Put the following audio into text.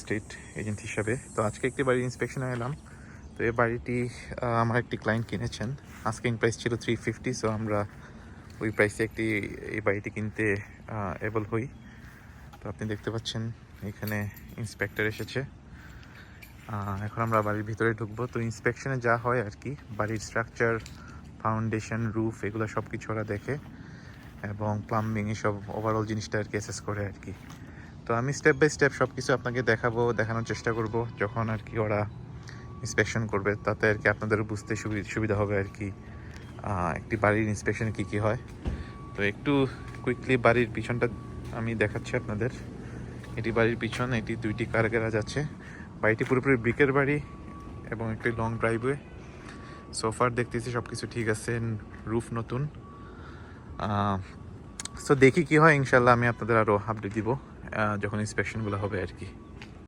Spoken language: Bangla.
স্টেট এজেন্ট হিসাবে। তো আজকে একটি বাড়ির ইন্সপেকশনে এলাম। তো এই বাড়িটি আমার একটি ক্লায়েন্ট কিনেছেন, আস্কিং প্রাইস ছিল 350। সো আমরা ওই প্রাইসে এই বাড়িটি কিনতে এবল হই। তো আপনি দেখতে পাচ্ছেন এখানে ইন্সপেক্টর এসেছে। এখন আমরা বাড়ির ভিতরে ঢুকবো। তো ইন্সপেকশনে যা হয় আর কি, বাড়ির স্ট্রাকচার, ফাউন্ডেশন, রুফ, এগুলো সব কিছু ওরা দেখে এবং প্লাম্বিং এসব ওভারঅল জিনিসটা আর কি অ্যাসেস করে আর কি। তো আমি স্টেপ বাই স্টেপ সব কিছু আপনাকে দেখানোর চেষ্টা করব যখন আর কি ওরা ইন্সপেকশন করবে, তাতে আর কি আপনাদের বুঝতে সুবিধা হবে আর কি একটি বাড়ির ইন্সপেকশনে কী কী হয়। তো একটু কুইকলি বাড়ির পিছনটা আমি দেখাচ্ছি আপনাদের। এটি বাড়ির পিছন, এটি 2টি কার গ্যারাজ আছে। বাড়িটি পুরোপুরি ব্রিকের বাড়ি এবং একটি লং ড্রাইভওয়ে। সোফার দেখতেছি সব কিছু ঠিক আছে, রুফ নতুন। সো দেখি কি হয়, ইনশাল্লাহ আমি আপনাদের আরও আপডেট দিব যখন ইন্সপেকশনগুলো হবে আর কি।